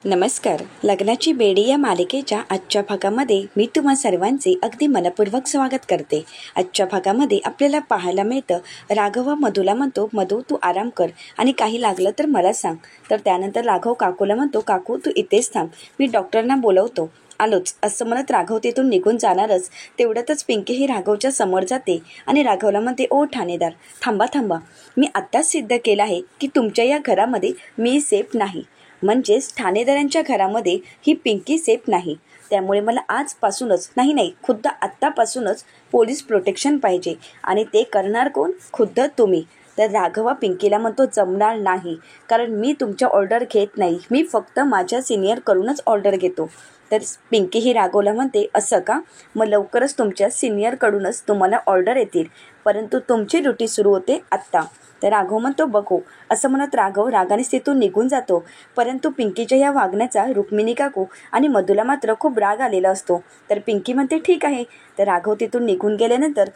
नमस्कार. लग्नाची बेडी या मालिकेच्या आजच्या भागामध्ये मी तुम्हा सर्वांचे अगदी मनपूर्वक स्वागत करते. आजच्या भागामध्ये आपल्याला पाहायला मिळतं, राघव मधूला म्हणतो, मधू तू आराम कर आणि काही लागलं तर मला सांग. तर त्यानंतर राघव काकूला म्हणतो, काकू तू इथेच थांब, मी डॉक्टरांना बोलवतो, आलोच. असं म्हणत राघव तिथून निघून जाणारच तेवढ्यातच पिंकी ही राघवच्या समोर जाते आणि राघवला म्हणते, ओ ठाणेदार, थांबा थांबा, मी आत्ताच सिद्ध केलं आहे की तुमच्या या घरामध्ये मी सेफ नाही. म्हणजेच ठाणेदारांच्या घरामध्ये ही पिंकी सेफ नाही. त्यामुळे मला आजपासूनच नाही खुद्द आत्तापासूनच पोलीस प्रोटेक्शन पाहिजे आणि ते करणार कोण? खुद्द तुम्ही. तर राघव पिंकीला म्हणतो, जमणार नाही, कारण मी तुमच्या ऑर्डर घेत नाही, मी फक्त माझ्या सिनियरकडूनच ऑर्डर घेतो. तर पिंकी ही राघवला म्हणते, असं का? मग लवकरच तुमच्या सिनियरकडूनच तुम्हाला ऑर्डर येतील, परंतु तुमची ड्युटी सुरू होते आत्ता. तर राघव म्हणतो, बघू. असं म्हणत राघव रागानेच तिथून निघून जातो. परंतु पिंकीच्या या वागण्याचा रुक्मिणी काकू आणि मधूला मात्र खूप राग आलेला असतो. तर पिंकी म्हणते, ठीक आहे. तर राघव तिथून निघून गेल्यानंतर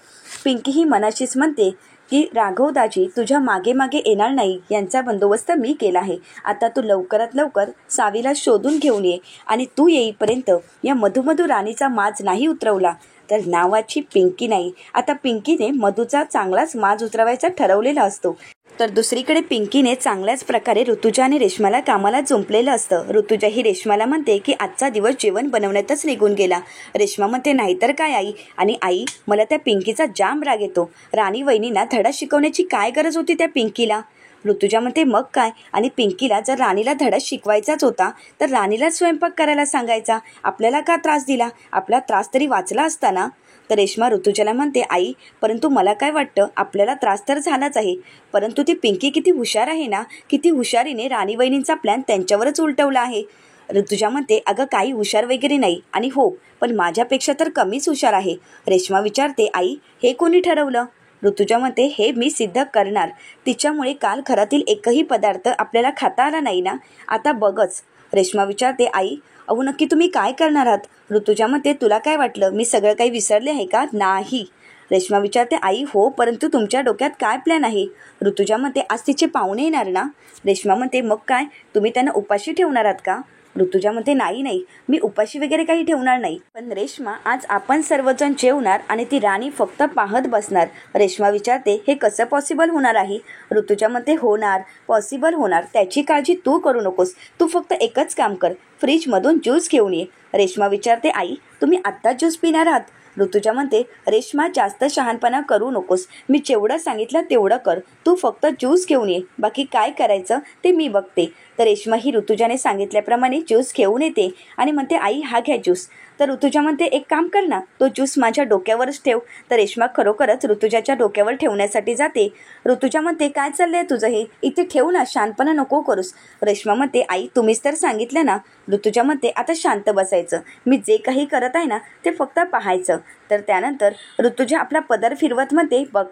पिंकी ही मनाशीच म्हणते की राघव दाजी तुझ्या मागे मागे येणार नाही, यांचा बंदोबस्त मी केला आहे. आता तू लवकरात लवकर सावीला शोधून घेऊन ये आणि तू येईपर्यंत या मधुमधू राणीचा माज नाही उतरवला तर नावाची पिंकी नाही. आता पिंकीने मधूचा चांगलाच माज उतरवायचा ठरवलेला असतो. तर दुसरीकडे पिंकीने चांगल्याच प्रकारे ऋतुजा आणि रेश्माला कामाला जुंपलेलं असतं. ऋतुजा ही रेश्माला म्हणते की आजचा दिवस जेवण बनवण्यातच निघून गेला. रेश्मा म्हणते, नाहीतर काय आई. आणि आई, मला त्या पिंकीचा जाम राग येतो. राणी वहिनींना धडा शिकवण्याची काय गरज होती त्या पिंकीला? ऋतुजा म्हणते, मग काय. आणि पिंकीला जर राणीला धडा शिकवायचाच होता तर राणीला स्वयंपाक करायला सांगायचा. आपल्याला का त्रास दिला? आपला त्रास तरी वाचला असता ना. तर रेश्मा ऋतुजाला म्हणते, आई, परंतु मला काय वाटतं, आपल्याला त्रास तर झालाच आहे, परंतु ती पिंकी किती हुशार आहे ना, किती हुशारीने राणी वहिनींचा प्लॅन त्यांच्यावरच उलटवला आहे. ऋतुजा म्हणते, अगं काही हुशार वगैरे नाही, आणि हो, पण माझ्यापेक्षा तर कमीच हुशार आहे. रेश्मा विचारते, आई, हे कोणी ठरवलं? ऋतुजा म्हणते, हे मी सिद्ध करणार. तिच्यामुळे काल घरातील एकही पदार्थ आपल्याला खाता आला नाही ना, आता बघच. रेश्मा विचारते, आई, अहो नक्की तुम्ही काय करणार आहात? ऋतुजा म्हणते, तुला काय वाटलं मी सगळं काही विसरले आहे का? नाही. रेश्मा विचारते, आई, हो, परंतु तुमच्या डोक्यात काय प्लॅन आहे? ऋतुजा म्हणते, आज तिचे पाहुणे येणार ना. रेश्मा म्हणते, मग काय, तुम्ही त्यांना उपाशी ठेवणार आहात का? ऋतुजा म्हणते, नाही, मी उपाशी वगैरे काही ठेवणार नाही, पण रेश्मा, आज आपण सर्वजण जेवणार आणि ती राणी फक्त पाहत बसणार. रेश्मा विचारते, हे कसं पॉसिबल होणार आहे? ऋतुजा म्हणते, होणार, पॉसिबल होणार, त्याची काळजी तू करू नकोस. तू फक्त एकच काम कर, फ्रीजमधून ज्यूस घेऊन ये. रेश्मा विचारते, आई, तुम्ही आत्ता ज्यूस पिणार आहात? ऋतुजा म्हणते, रेश्मा, जास्त शहाणपणा करू नकोस, मी जेवढं सांगितलं तेवढं कर, तू फक्त ज्यूस घेऊन ये, बाकी काय करायचं ते मी बघते. तर रेश्मा ही ऋतुजाने सांगितल्याप्रमाणे ज्यूस घेऊन येते आणि म्हणते, आई, हा घ्या ज्यूस. तर ऋतुजा म्हणते, एक काम कर ना, तो ज्यूस माझ्या डोक्यावरच ठेव. तर रेश्मा खरोखरच ऋतुजाच्या डोक्यावर ठेवण्यासाठी जाते. ऋतुजा म्हणते, काय चाललंय तुझं हे, इथे ठेव ना, शहाणपणा नको करूस. रेश्मा म्हणते, आई, तुम्हीच तर सांगितलं ना. ऋतुजा म्हणते, आता शांत बसायचं, मी जे काही करत आहे ना ते फक्त पाहायचं. तर त्यानंतर ऋतुजा आपला पदर फिरवत म्हणते, बघ.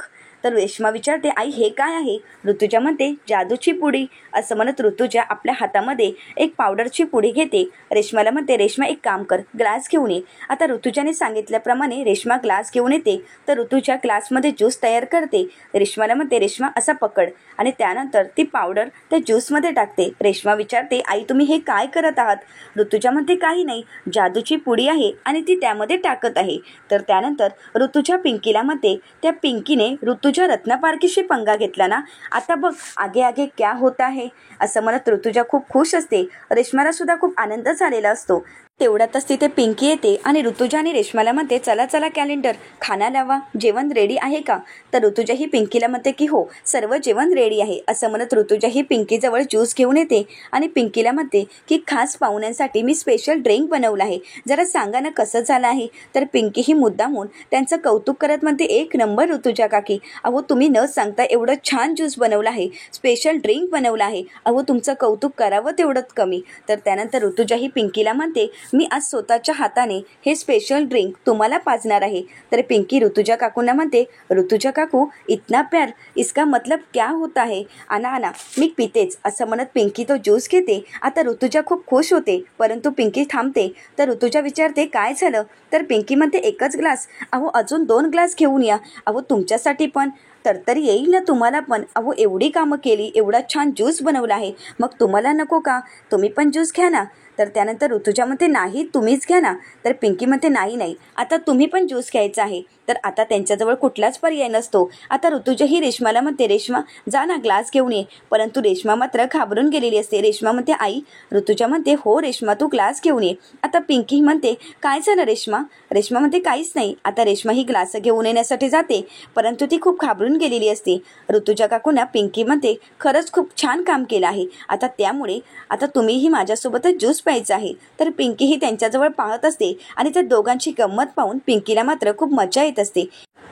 तर रेश्मा विचारते, आई, हे काय आहे? ऋतुजा म्हणते, जादूची पुडी. असं म्हणत ऋतुजा आपल्या हातामध्ये एक पावडरची पुडी घेते. रेश्माला म्हणते, रेश्मा, एक काम कर, ग्लास घेऊन ये. आता ऋतुजाने सांगितल्याप्रमाणे रेश्मा ग्लास घेऊन येते. तर ऋतुजा ग्लासमध्ये ज्यूस तयार करते. रेश्माला म्हणते, रेश्मा, असा पकड, आणि त्यानंतर ती पावडर त्या ज्यूसमध्ये टाकते. रेश्मा विचारते, आई, तुम्ही हे काय करत आहात? ऋतुजा म्हणते, काही नाही, जादूची पुडी आहे आणि ती त्यामध्ये टाकत आहे. तर त्यानंतर ऋतुजा पिंकीला म्हणते, त्या पिंकीने ऋतुजा रत्नपारखीशी पंगा घेतला ना, आता बघ आगे आगे क्या होता है. असं म्हणत ऋतुजा खूप खुश असते. रेश्माला सुद्धा खूप आनंद झालेला असतो. तेवढ्यातच तिथे पिंकी येते आणि ऋतुजा आणि रेश्माला म्हणते, चला चला कॅलेंडर, खाना लावा, जेवण रेडी आहे का? तर ऋतुजा ही पिंकीला म्हणते की हो, सर्व जेवण रेडी आहे. असं म्हणत ऋतुजा ही पिंकीजवळ ज्यूस घेऊन येते आणि पिंकीला म्हणते की खास पाहुण्यांसाठी मी स्पेशल ड्रिंक बनवलं आहे, जरा सांगा ना कसं झालं आहे. तर पिंकी ही मुद्दामून त्यांचं कौतुक करत म्हणते, एक नंबर ऋतुजा काकी, अहो तुम्ही न सांगता एवढं छान ज्यूस बनवलं आहे, स्पेशल ड्रिंक बनवलं आहे, अहो तुमचं कौतुक करावं तेवढंच कमी. तर त्यानंतर ऋतुजा ही पिंकीला म्हणते, मी आज स्वतःच्या हाताने हे स्पेशल ड्रिंक तुम्हाला पाजणार आहे. तर पिंकी ऋतुजा काकूंना म्हणते, ऋतुजा काकू, इतना प्यार, इसका मतलब क्या होता है? आना आना, मी पितेच. असं म्हणत पिंकी तो ज्यूस घेते. आता ऋतुजा खूप खुश होते, परंतु पिंकी थांबते. तर ऋतुजा विचारते, काय झालं? तर पिंकी म्हणते, एकच ग्लास, अहो अजून 2 ग्लास घेऊन या. अहो तुमच्यासाठी पण. तर येईल ना तुम्हाला पण. अहो एवढी कामं केली, एवढा छान ज्यूस बनवला आहे, मग तुम्हाला नको का? तुम्ही पण ज्यूस घ्या ना. तर त्यानंतर ऋतुजा म्हणते नाही तुम्हीच घ्या ना. तर पिंकी म्हणते नाही नाही, आता तुम्ही पण ज्यूस घ्यायचा आहे. तर आता त्यांच्याजवळ कुठलाच पर्याय नसतो. आता ऋतुजा ही रेश्माला म्हणते रेश्मा जा ना ग्लास घेऊन ये. परंतु रेश्मा मात्र घाबरून गेलेली असते. रेश्मा म्हणते आई. ऋतुजा म्हणते हो रेश्मा तू ग्लास घेऊन ये. आता पिंकी म्हणते काय झालं रेश्मा? रेश्मा म्हणते काहीच नाही. आता रेश्मा ही ग्लास घेऊन येण्यासाठी जाते, परंतु ती खूप घाबरून गेलेली असते. ऋतुजा काकूंना पिंकी म्हणते खरंच खूप छान काम केलं आहे. आता त्यामुळे आता तुम्हीही माझ्यासोबतच ज्यूस प्यायचं आहे. तर पिंकी ही त्यांच्याजवळ पाहत असते आणि त्या दोघांची गंमत पाहून पिंकीला मात्र खूप मजा येत असते.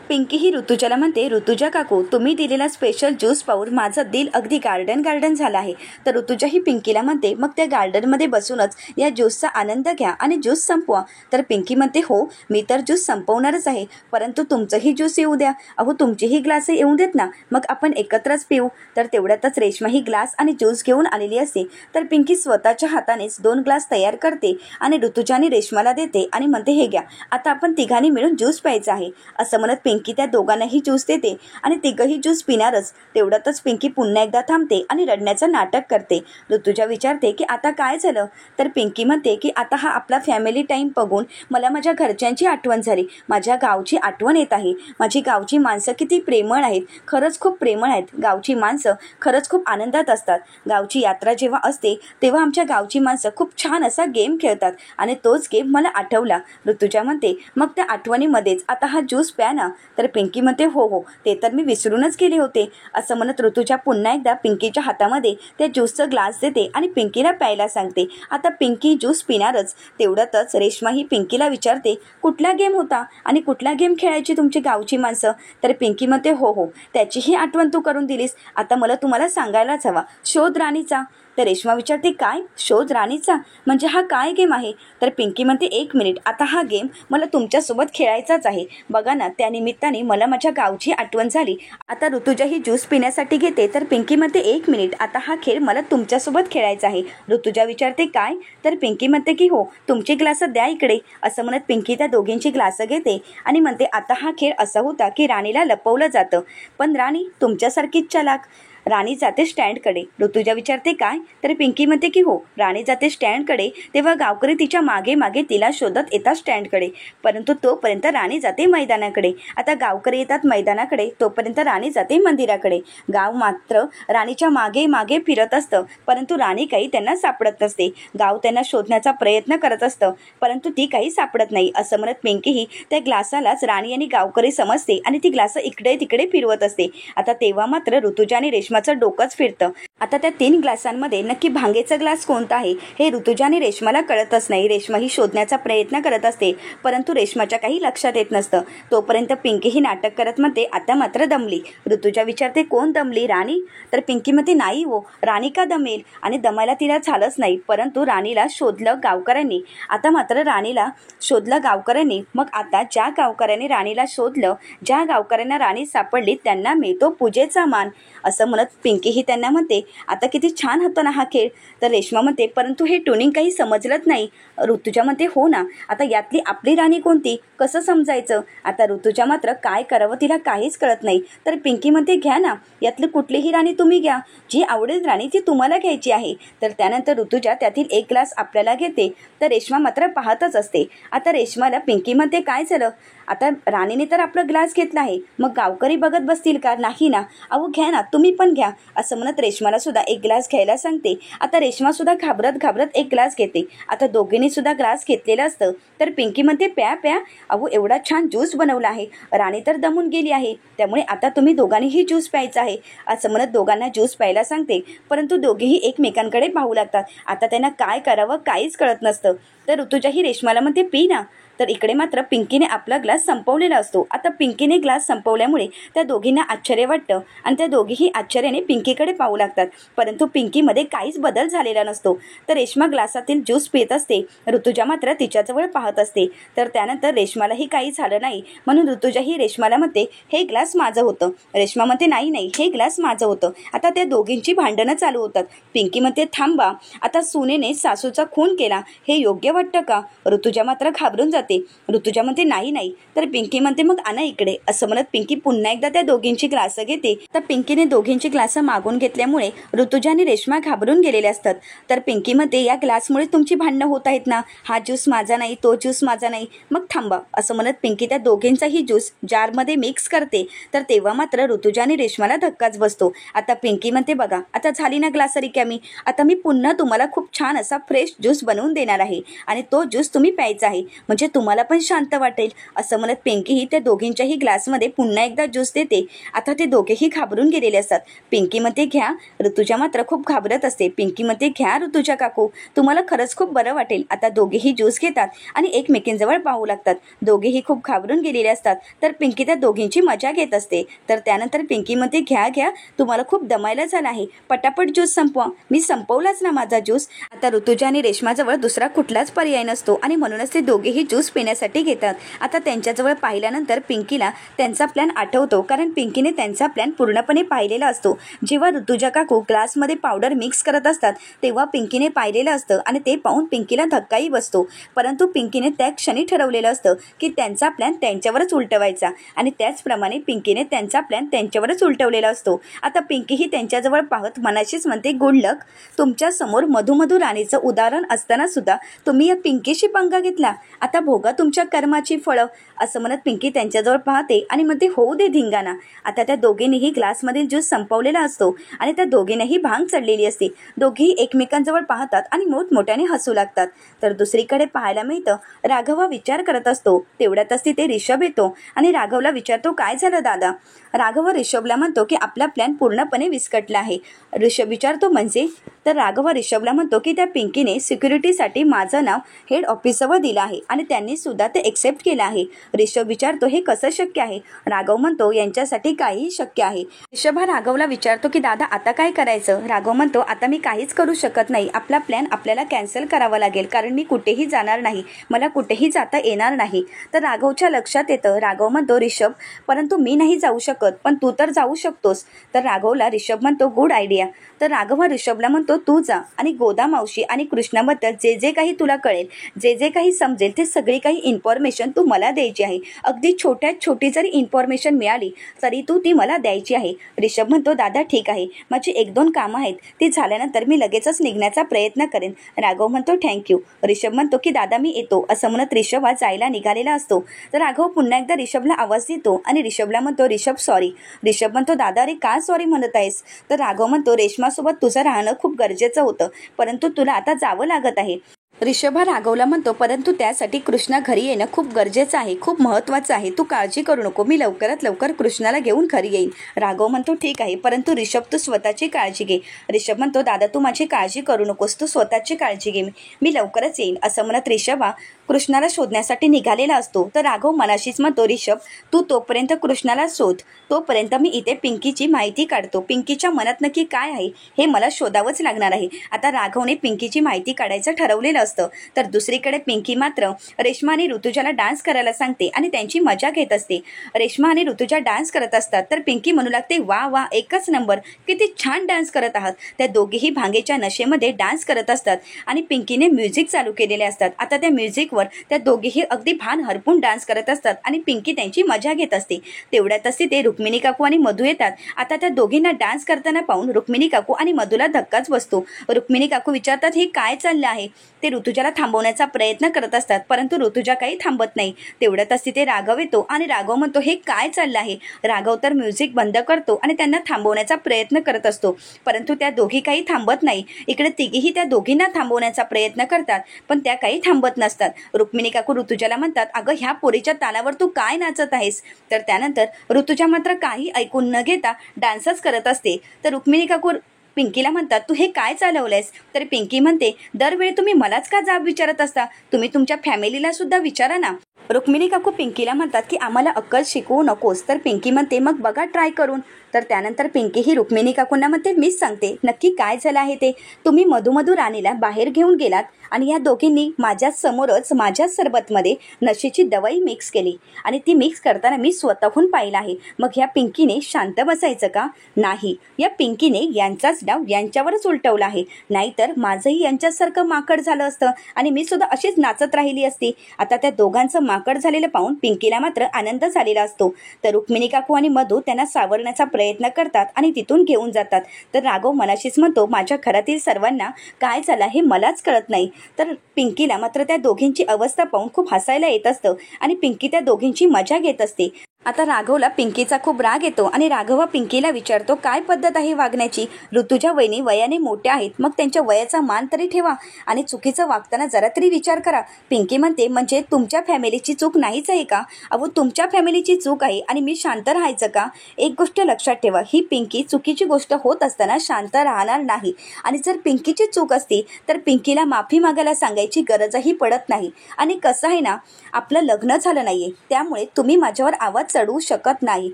पिंकी ही ऋतुजाला म्हणते ऋतुजा काकू तुम्ही दिलेला स्पेशल ज्यूस पाहून माझं दिल अगदी गार्डन झालं आहे. तर ऋतुजा ही पिंकीला म्हणते मग त्या गार्डनमध्ये बसूनच या ज्यूसचा आनंद घ्या आणि ज्यूस संपवा. तर पिंकी म्हणते हो मी तर ज्यूस संपवणारच आहे, परंतु तुमचंही ज्यूस येऊ द्या. अहो तुमचीही ग्लास येऊ देत ना, मग आपण एकत्रच पिऊ. तर तेवढ्यातच रेश्मा ही ग्लास आणि ज्यूस घेऊन आलेली असते. तर पिंकी स्वतःच्या हातानेच 2 ग्लास तयार करते आणि ऋतुजा आणि रेश्माला देते आणि म्हणते हे घ्या, आता आपण तिघांनी मिळून ज्यूस प्यायचा आहे. असं म्हणत पिंकी त्या दोघांनाही ज्यूस देते आणि तिघही ज्यूस पिणारच. तेवढ्यातच पिंकी पुन्हा एकदा थांबते आणि रडण्याचं नाटक करते. ऋतुजा विचारते की आता काय झालं? तर पिंकी म्हणते की आता हा आपला फॅमिली टाईम बघून मला माझ्या घरच्यांची आठवण झाली, माझ्या गावची आठवण येत आहे. माझी गावची माणसं किती प्रेमळ आहेत, खरंच खूप प्रेमळ आहेत. गावची माणसं खरंच खूप आनंदात असतात. गावची यात्रा जेव्हा असते तेव्हा आमच्या गावची माणसं खूप छान असा गेम खेळतात आणि तोच गेम मला आठवला. ऋतुजा म्हणते मग त्या आठवणीमध्येच आता हा ज्यूस प्या ना. तर पिंकी म्हणते हो हो ते तर मी विसरूनच गेले होते. असं म्हणत ऋतुजा पुन्हा एकदा पिंकीच्या हातामध्ये त्या ज्यूसचा ग्लास देते आणि पिंकीला प्यायला सांगते. आता पिंकी ज्यूस पिणारच. तेवढ्यातच रेश्मा ही पिंकीला विचारते कुठला गेम होता आणि कुठला गेम खेळायची तुमची गावची माणसं? तर पिंकी म्हणते हो हो त्याचीही आठवण तू करून दिलीस. आता मला तुम्हाला सांगायलाच हवा, शोध राणीचा. तर रेश्मा विचारते काय शोध राणीचा? म्हणजे हा काय गेम आहे? तर पिंकी म्हणते 1 मिनिट, आता हा गेम मला तुमच्यासोबत खेळायचाच आहे. बघा ना त्यानिमित्ताने मला माझ्या गावची आठवण झाली. आता ऋतुजा ही ज्यूस पिण्यासाठी घेते. तर पिंकी म्हणते 1 मिनिट, आता हा खेळ मला तुमच्यासोबत खेळायचा आहे. ऋतुजा विचारते काय? तर पिंकी म्हणते की हो तुमची ग्लास द्या इकडे. असं म्हणत पिंकी त्या दोघींची ग्लास घेते आणि म्हणते आता हा खेळ असा होता की राणीला लपवलं जातं, पण राणी तुमच्यासारखीच चालाक. राणी जाते स्टँडकडे. ऋतुजा विचारते काय? तर पिंकी म्हणते की हो राणी जाते स्टँडकडे. तेव्हा गावकरी तिच्या मागे मागे तिला शोधत येतात स्टँडकडे, परंतु तोपर्यंत राणी जाते मैदानाकडे. आता गावकरी येतात मैदानाकडे, तोपर्यंत राणी जाते मंदिराकडे. गाव मात्र राणीच्या मागे मागे फिरत असतं, परंतु राणी काही त्यांना सापडत नसते. गाव त्यांना शोधण्याचा प्रयत्न करत असतं, परंतु ती काही सापडत नाही. असं म्हणत पिंकीही त्या ग्लासालाच राणी आणि गावकरी समजते आणि ती ग्लास इकडे तिकडे फिरवत असते. आता तेव्हा मात्र ऋतुजा आणि रेश्माचं डोकंच फिरतं. आता त्या 3 ग्लासांमध्ये नक्की भांगेचा ग्लास कोणता आहे हे ऋतुजा आणि रेश्माला कळतच नाही. रेश्मा ही शोधण्याचा प्रयत्न करत असते, परंतु रेश्माच्या काही लक्षात येत नसतं. तोपर्यंत पिंकी ही नाटक करत म्हणते आता मात्र दमली. ऋतुजा विचारते कोण दमली? राणी. तर पिंकी म्हणते नाही हो राणी का दमेल? आणि दमायला तिला झालंच नाही, परंतु राणीला शोधलं गावकऱ्यांनी. आता मात्र राणीला शोधलं गावकऱ्यांनी. मग आता ज्या गावकऱ्यांनी राणीला शोधलं, ज्या गावकऱ्यांना राणी सापडली त्यांना मिळतो पूजेचा मान. असं म्हणत पिंकी ही त्यांना म्हणते आता किती छान होता ना हा खेळ. तर रेश्मा म्हणते परंतु हे ट्युनिंग काही समजलंच नाही. ऋतुजा म्हणते हो ना, आता यातली आपली राणी कोणती कसं समजायचं? आता ऋतुजा मात्र काय करावं तिला काहीच कळत नाही. तर पिंकी म्हणते घ्या ना यातली कुठलीही राणी तुम्ही घ्या, जी आवडेल राणी ती तुम्हाला घ्यायची आहे. तर त्यानंतर ऋतुजा त्यातील 1 ग्लास आपल्याला घेते. तर रेश्मा मात्र पाहतच असते. आता रेश्माला पिंकी म्हणते काय झालं? आता राणीने तर आपला ग्लास घेतला आहे, मग गावकरी बघत बसतील का? नाही ना. अहो घ्या ना तुम्ही पण घ्या. असं म्हणत रेश्माला सुद्धा 1 ग्लास घ्यायला सांगते. आता रेश्मा सुद्धा घाबरत घाबरत 1 ग्लास घेते. आता दोघींनी सुद्धा ग्लास घेतलेला असतं. तर पिंकी म्हणते प्या प्या, अहो एवढा छान ज्यूस बनवला आहे. राणी तर दमून गेली आहे, त्यामुळे आता तुम्ही दोघांनीही ज्यूस प्यायचा आहे. असं म्हणत दोघांना ज्यूस प्यायला सांगते, परंतु दोघेही एकमेकांकडे पाहू लागतात. आता त्यांना काय करावं काहीच कळत नसतं. तर ऋतुजा ही रेश्माला म्हणते पी ना. तर इकडे मात्र पिंकीने आपला ग्लास संपवलेला असतो. आता पिंकीने ग्लास संपवल्यामुळे त्या दोघींना आश्चर्य वाटतं आणि त्या दोघीही आश्चर्याने पिंकीकडे पाहू लागतात, परंतु पिंकीमध्ये काहीच बदल झालेला नसतो. तर रेश्मा ग्लासातील ज्यूस पित असते, ऋतुजा मात्र तिच्याजवळ पाहत असते. तर त्यानंतर रेश्मालाही काही झालं नाही, म्हणून ऋतुजा ही रेश्माला म्हणते हे ग्लास माझं होतं. रेश्मा म्हणते नाही नाही हे ग्लास माझं होतं. आता त्या दोघींची भांडणं चालू होतात. पिंकी म्हणते थांबा, आता सुनेने सासूचा खून केला हे योग्य वाटतं का? ऋतुजा मात्र घाबरून जाते. जाते. ऋतुजा म्हणते नाही नाही. तर पिंकी म्हणते मग आणा इकडे. असं म्हणत पिंकी पुन्हा एकदा त्या दोघींची ग्लास घेते. तर पिंकीने दोघींची ग्लास मागून घेतल्यामुळे ऋतुजा आणि रेश्मा घाबरून गेलेले असतात. तर पिंकी म्हणते या ग्लासमुळे तुमची भांडणं होत आहेत ना, हा ज्यूस माझा नाही, तो ज्यूस माझा नाही, मग थांबा. असं म्हणत पिंकी त्या दोघींचाही ज्यूस जारमध्ये मिक्स करते. तर तेव्हा मात्र ऋतुजा आणि रेश्माला धक्काच बसतो. आता पिंकी म्हणते बघा आता झाली ना ग्लास रिकामी, आता मी पुन्हा तुम्हाला खूप छान असा फ्रेश ज्यूस बनवून देणार आहे आणि तो ज्यूस तुम्ही प्यायचा आहे, म्हणजे तुम्हाला पण शांत वाटेल. असं म्हणत पिंकी ही त्या दोघींच्याही ग्लासमध्ये पुन्हा एकदा ज्यूस देते. आता ते दोघेही घाबरून गेलेले असतात. पिंकी म्हणते घ्या. ऋतुजा मात्र खूप घाबरत असते. पिंकी म्हणते घ्या ऋतुजा काकू, तुम्हाला खरंच खूप बरं वाटेल. आता दोघेही ज्यूस घेतात आणि एकमेकींजवळ पाहू लागतात. दोघेही खूप घाबरून गेलेले असतात. तर पिंकी त्या दोघींची मजा घेत असते. तर त्यानंतर पिंकी म्हणते घ्या घ्या, तुम्हाला खूप दमायला झाला आहे, पटापट ज्यूस संपवा. मी संपवलाच ना माझा ज्यूस. आता ऋतुजा आणि रेश्माजवळ दुसरा कुठलाच पर्याय नसतो आणि म्हणूनच ते दोघेही ज्यूस पिण्यासाठी घेतात. आता त्यांच्याजवळ पाहिल्यानंतर पिंकीला त्यांचा प्लॅन आठवतो, कारण पिंकीने त्यांचा प्लॅन पूर्णपणे पाहिलेला असतो. जेव्हा ऋतुजा काकू ग्लासमध्ये पावडर मिक्स करत असतात तेव्हा पिंकीने पाहिलेलं असतं आणि ते पाहून पिंकीला धक्काही बसतो. परंतु पिंकीने त्या क्षणी ठरवलेलं असतं की त्यांचा प्लॅन त्यांच्यावरच उलटवायचा आणि त्याचप्रमाणे पिंकीने त्यांचा प्लॅन त्यांच्यावरच उलटवलेला असतो. आता पिंकी ही त्यांच्याजवळ पाहत मनाशीच म्हणते गुड लक, तुमच्या समोर मधुमधू राणीचं उदाहरण असताना सुद्धा तुम्ही या पिंकीशी पंगा घेतला, आता भोगा तुमच्या कर्माची फळं. असं म्हणत पिंकी त्यांच्याजवळ पाहते आणि म्हणते होऊ दे धिंगाणा. आता त्या दोघींनीही ग्लासमधील ज्यूस संपवलेला असतो आणि त्या दोघींनाही भांग चढलेली असते. दोघीही एकमेकांजवळ पाहतात आणि मोठमोठ्याने हसू लागतात. तर दुसरीकडे पाहायला मिळतं राघव विचार करत असतो. तेवढ्यातच तिथे ऋषभ येतो आणि राघवला विचारतो काय झालं दादा. राघव ऋषभला म्हणतो की आपला प्लॅन पूर्णपणे विस्कटला आहे. ऋषभ विचारतो म्हणजे. तर राघव ऋषभला म्हणतो की त्या पिंकीने सिक्युरिटीसाठी माझं नाव हेड ऑफिसवर दिलं आहे आणि त्यांनी सुद्धा ते एक्सेप्ट केलं आहे. ऋषभ विचारतो हे कसं शक्य आहे. राघव म्हणतो यांच्यासाठी काहीही शक्य आहे. ऋषभ हा राघवला विचारतो की दादा आता काय करायचं. राघव म्हणतो आता मी काहीच करू शकत नाही, आपला प्लॅन आपल्याला कॅन्सल करावा लागेल, कारण मी कुठेही जाणार नाही, मला कुठेही जाता येणार नाही. तर राघवच्या लक्षात येतं. राघव म्हणतो ऋषभ परंतु मी नाही जाऊ शकत, पण तू तर जाऊ शकतोस. तर राघवला ऋषभ म्हणतो गुड आयडिया. तर राघव ऋषभला म्हणतो तू जा आणि गोदा मावशी आणि कृष्णाबद्दल जे जे काही तुला कळेल, जे जे काही समजेल ते सगळी काही इन्फॉर्मेशन तू मला द्यायची आहे. अगदी छोट्यात छोटी जरी इन्फॉर्मेशन मिळाली तरी तू ती मला द्यायची आहे. ऋषभ म्हणतो दादा ठीक आहे, माझी 1-2 कामं आहेत, ती झाल्यानंतर मी लगेचच निघण्याचा प्रयत्न करेन. राघव म्हणतो थँक्यू. ऋषभ म्हणतो की दादा मी येतो. असं म्हणत ऋषभ हा जायला निघालेला असतो. तर राघव पुन्हा एकदा ऋषभला आवाज देतो आणि ऋषभला म्हणतो ऋषभ सॉरी. ऋषभ म्हणतो दादा रे का सॉरी म्हणत आहेस. तर राघव म्हणतो रेश्मासोबत तुझं राहणं खूप गरजेचं होतं, परंतु तुला आता जावं लागत आहे. ऋषभ हा राघवला म्हणतो परंतु त्यासाठी कृष्णा घरी येणं खूप गरजेचं आहे, खूप महत्त्वाचं आहे, तू काळजी करू नको, मी लवकरात लवकर कृष्णाला घेऊन घरी येईन. राघव म्हणतो ठीक आहे, परंतु ऋषभ तू स्वतःची काळजी घे. ऋषभ म्हणतो दादा तू माझी काळजी करू नकोस, तू स्वतःची काळजी घे, मी लवकरच येईन. असं म्हणत ऋषभ हा कृष्णाला शोधण्यासाठी निघालेला असतो. तर राघव मनाशीच म्हणतो ऋषभ तू तोपर्यंत कृष्णाला शोध, तोपर्यंत मी इथे पिंकीची माहिती काढतो. पिंकीच्या मनात नक्की काय आहे हे मला शोधावंच लागणार आहे. आता राघवने पिंकीची माहिती काढायचं ठरवलेलं असतं. तर दुसरीकडे पिंकी मात्र रेश्मा आणि ऋतुजाला डान्स करायला सांगते आणि त्यांची मजा घेत असते. रेश्मा आणि ऋतुजा डान्स करत असतात. तर पिंकी म्हणू लागते वा वा एकच नंबर, किती छान डान्स करत आहात. त्या दोघीही भांगेच्या नशेमध्ये डान्स करत असतात आणि पिंकीने म्युझिक चालू केलेले असतात. आता त्या म्युझिकवर त्या दोघीही अगदी भान हरपून डान्स करत असतात आणि पिंकी त्यांची मजा घेत असते. तेवढ्यातच तिथे रुक्मिणी काकू आणि मधू येतात. आता त्या दोघींना डान्स करताना पाहून रुक्मिणी काकू आणि मधूला धक्काच बसतो. रुक्मिणी काकू विचारतात हे काय चाललं आहे. ते ऋतुजाला थांबवण्याचा प्रयत्न करत असतात, परंतु ऋतुजा काही थांबत नाही. तेवढ्यातच तिथे राघव येतो आणि राघव म्हणतो हे काय चाललं आहे. राघव तर म्युझिक बंद करतो आणि त्यांना थांबवण्याचा प्रयत्न करत असतो, परंतु त्या दोघी काही थांबत नाही. इकडे तिघीही त्या दोघींना थांबवण्याचा प्रयत्न करतात, पण त्या काही थांबत नसतात. रुक्मिणी काकू ऋतुजाला म्हणतात अगं ह्या पोरीच्या तालावर तू काय नाचत आहेस. तर त्यानंतर ऋतुजा मात्र काही ऐकून न घेता डान्सच करत असते. तर रुक्मिणी काकू पिंकीला म्हणतात तू हे काय चालवलंयस. तर पिंकी म्हणते दरवेळी तुम्ही मलाच का जाब विचारत असता, तुम्ही तुमच्या फॅमिलीला सुद्धा विचारा ना. रुक्मिणी काकू पिंकीला म्हणतात की आम्हाला अक्कल शिकवू नकोस. तर पिंकी म्हणते मग बघा ट्राय करून. तर त्यानंतर पिंकी ही रुक्मिणी काकूंना म्हणते, मीच सांगते नक्की काय झालं आहे ते. तुम्ही मधू राणीला बाहेर घेऊन गेलात आणि या दोघींनी माझ्या समोरच माझ्या सरबतमध्ये नशेची दवाई मिक्स केली आणि ती मिक्स करताना मी स्वतःहून पाहिलं आहे. मग ह्या पिंकीने शांत बसायचं का? नाही, या पिंकीने यांचाच डाव यांच्यावरच उलटवला आहे. नाहीतर माझंही यांच्यासारखं माकड झालं असतं आणि मी सुद्धा अशीच नाचत राहिली असती. आता त्या दोघांचं माकड झालेलं पाहून पिंकीला मात्र आनंद झालेला असतो. तर रुक्मिणी काकू आणि मधू त्यांना सावरण्याचा प्रयत्न करतात आणि तिथून घेऊन जातात. तर राघव मनाशीच म्हणतो, माझ्या घरातील सर्वांना काय झालं हे मलाच कळत नाही. तर पिंकीला मात्र त्या दोघींची अवस्था पाहून खूप हसायला येत असतं आणि पिंकी त्या दोघींची मजा घेत असते. आता राघवला पिंकीचा खूप राग येतो आणि राघव पिंकीला विचारतो, काय पद्धत आहे वागण्याची? ऋतुजा वहिनी वयाने मोठ्या आहेत, मग त्यांच्या वयाचा मान तरी ठेवा आणि चुकीचं वागताना जरा तरी विचार करा. पिंकी म्हणते, म्हणजे तुमच्या फॅमिलीची चूक नाहीच आहे का? अहो, तुमच्या फॅमिलीची चूक आहे आणि मी शांत राहायचं का? एक गोष्ट लक्षात ठेवा, ही पिंकी चुकीची गोष्ट होत असताना शांत राहणार नाही आणि जर पिंकीची चूक असती तर पिंकीला माफी मागायला सांगायची गरजही पडत नाही. आणि कसं आहे ना, आपलं लग्न झालं नाहीये, त्यामुळे तुम्ही माझ्यावर आवाज चढवू शकत नाही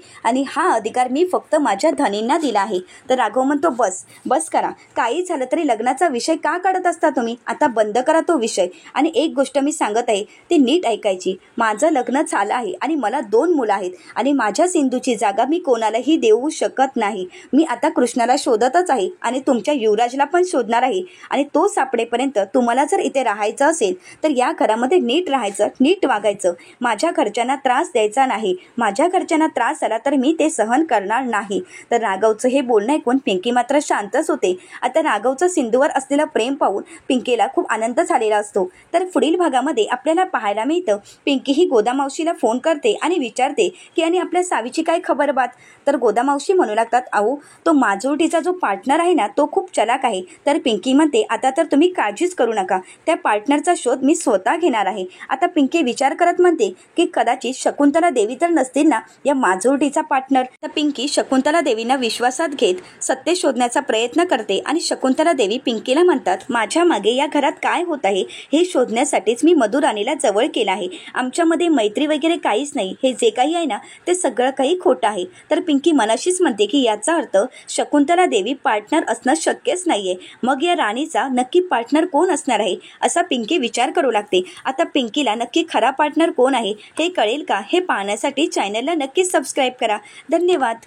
आणि हा अधिकार मी फक्त माझ्या धनींना दिला आहे. तर राघव म्हणतो, बस करा, काही झालं तरी लग्नाचा विषय का काढत असता तुम्ही? आता बंद करा तो विषय. आणि एक गोष्ट मी सांगत आहे ती नीट ऐकायची. माझं लग्न झालं आहे आणि मला 2 मुलं आहेत आणि माझ्या सिंधूची जागा मी कोणालाही देऊ शकत नाही. मी आता कृष्णाला शोधतच आहे आणि तुमच्या युवराजला पण शोधणार आहे आणि तो सापडेपर्यंत तुम्हाला जर इथे राहायचं असेल तर या घरामध्ये नीट राहायचं, नीट वागायचं. माझ्या घरच्यांना त्रास द्यायचा नाही. माझ्या घरच्यांना त्रास आला तर मी ते सहन करणार नाही. तर राघवचं हे बोलणं ऐकून पिंकी मात्र शांतच होते. आता राघवचं सिंधूवर असलेलं प्रेम पाहून पिंकीला खूप आनंद झालेला असतो. तर पुढील भागामध्ये आपल्याला पाहायला मिळतं, पिंकी ही गोदामावशीला फोन करते आणि विचारते की आणि आपल्या सावीची काय खबर बात? तर गोदामावशी म्हणू लागतात, अहो, तो माजुरटीचा जो पार्टनर आहे ना, तो खूप चलाक आहे. तर पिंकी म्हणते, आता तर तुम्ही काळजीच करू नका, त्या पार्टनरचा शोध मी स्वतः घेणार आहे. आता पिंकी विचार करत म्हणते की कदाचित शकुंतला देवी तर नसतील ना या माजुरटीचा पार्टनर. तर पिंकी शकुंतला देवींना विश्वासात घेत सत्य शोधण्याचा प्रयत्न करते आणि शकुंतला देवी पिंकीला म्हणतात, माझ्या मागे या घरात काय होत आहे हे शोधण्यासाठीच मी मधुराणीला जवळ केलं आहे. आमच्यामध्ये मैत्री वगैरे काहीच नाही. हे जे काही आहे ना ते सगळं काही खोटं आहे. तर पिंकी मनाशीच म्हणते की याचा अर्थ शकुंतला देवी पार्टनर असणं शक्यच नाहीये. मग या राणीचा नक्की पार्टनर कोण असणार आहे असा पिंकी विचार करू लागते. आता पिंकीला नक्की खरा पार्टनर कोण आहे हे कळेल का हे पाहण्यासाठी चॅनलला नक्की सबस्क्राईब करा. धन्यवाद.